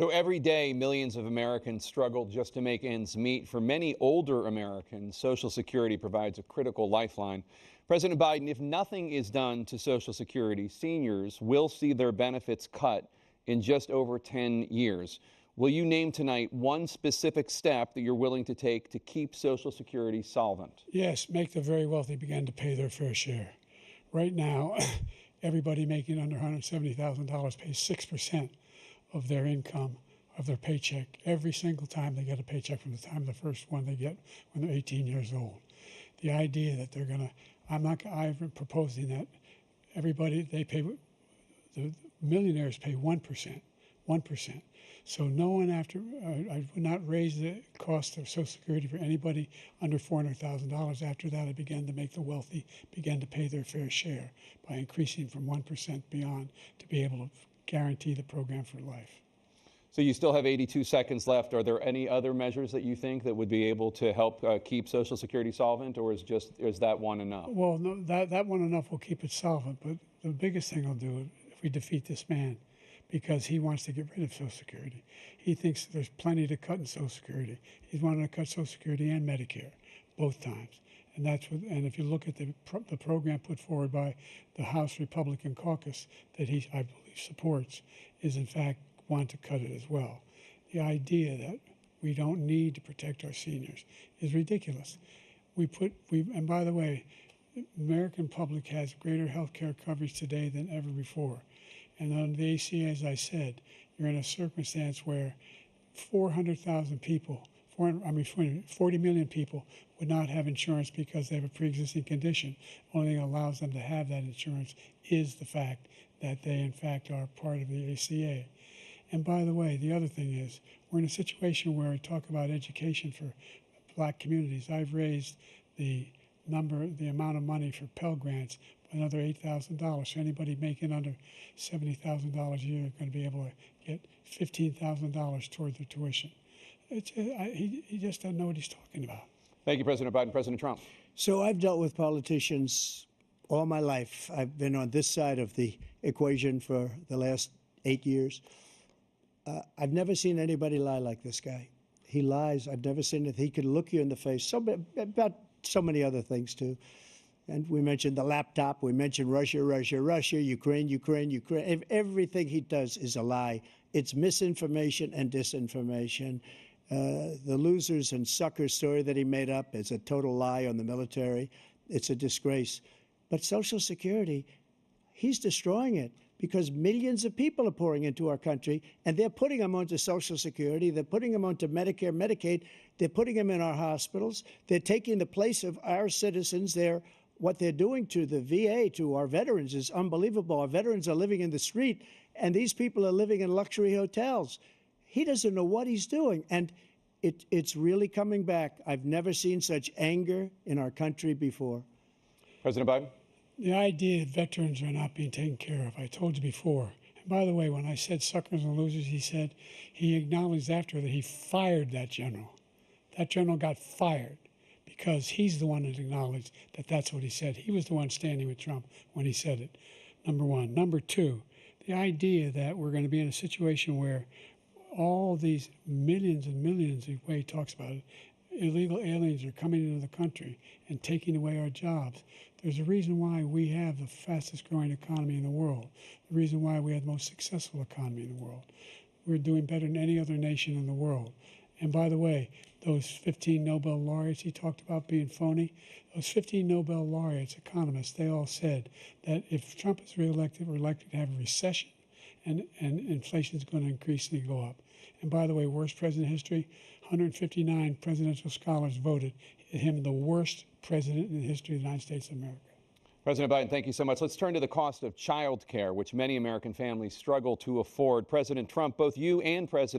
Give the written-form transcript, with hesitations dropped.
So every day, millions of Americans struggle just to make ends meet. For many older Americans, Social Security provides a critical lifeline. President Biden, if nothing is done to Social Security, seniors will see their benefits cut in just over 10 years. Will you name tonight one specific step that you're willing to take to keep Social Security solvent? Yes, make the very wealthy begin to pay their fair share. Right now, everybody making under $170,000 pays 6% of their income, of their paycheck, every single time they get a paycheck from the time the first one they get when they're 18 years old. The idea that they're going to, I'm proposing that everybody, the millionaires pay 1%. So no one I would not raise the cost of Social Security for anybody under $400,000. After that, I began to make the wealthy begin to pay their fair share by increasing from 1% beyond to be able to guarantee the program for life. So you still have 82 seconds left. Are there any other measures that you think that would be able to help keep Social Security solvent, or is that one enough? Well, no, that one enough will keep it solvent, but the biggest thing will do if we defeat this man, because he wants to get rid of Social Security. He thinks there's plenty to cut in Social Security. He's wanting to cut Social Security and Medicare, both times. And and if you look at the program put forward by the House Republican caucus that I believe supports, is in fact want to cut it as well. The idea that we don't need to protect our seniors is ridiculous. And by the way, the American public has greater health care coverage today than ever before. And on the ACA, as I said, you're in a circumstance where 400,000 people, 40 million people would not have insurance because they have a pre-existing condition. The only thing that allows them to have that insurance is the fact that they, in fact, are part of the ACA. And by the way, the other thing is, we're in a situation where we talk about education for black communities. I've raised the amount of money for Pell Grants by another $8,000. So anybody making under $70,000 a year is going to be able to get $15,000 toward their tuition. He just doesn't know what he's talking about. Thank you, President Biden. President Trump. So I've dealt with politicians all my life. I've been on this side of the equation for the last 8 years. I've never seen anybody lie like this guy. He lies. I've never seen it. He can look you in the face about so many other things, too. And we mentioned the laptop. We mentioned Russia, Ukraine. Everything he does is a lie. It's misinformation and disinformation. The losers and suckers story that he made up is a total lie on the military. It's a disgrace. But Social Security, he's destroying it, because millions of people are pouring into our country, and they're putting them onto Social Security. They're putting them onto Medicare, Medicaid. They're putting them in our hospitals. They're taking the place of our citizens. What they're doing to the VA, to our veterans, is unbelievable. Our veterans are living in the street, and these people are living in luxury hotels. He doesn't know what he's doing, and it's really coming back. I've never seen such anger in our country before. President Biden. The idea that veterans are not being taken care of, I told you before. And by the way, when I said suckers and losers, he acknowledged after that he fired that general. That general got fired because he's the one that acknowledged that that's what he said. He was the one standing with Trump when he said it, number one. Number two, the idea that we're going to be in a situation where all these millions and millions, the way he talks about it, illegal aliens are coming into the country and taking away our jobs. There's a reason why we have the fastest growing economy in the world, the reason why we have the most successful economy in the world. We're doing better than any other nation in the world. And by the way, those 15 Nobel laureates he talked about being phony, those 15 Nobel laureates, economists, they all said that if Trump is reelected, we're likely to have a recession, and inflation is going to increasingly go up. And by the way, worst president in history, 159 presidential scholars voted him the worst president in the history of the United States of America. President Biden, thank you so much. Let's turn to the cost of child care, which many American families struggle to afford. President Trump, both you and President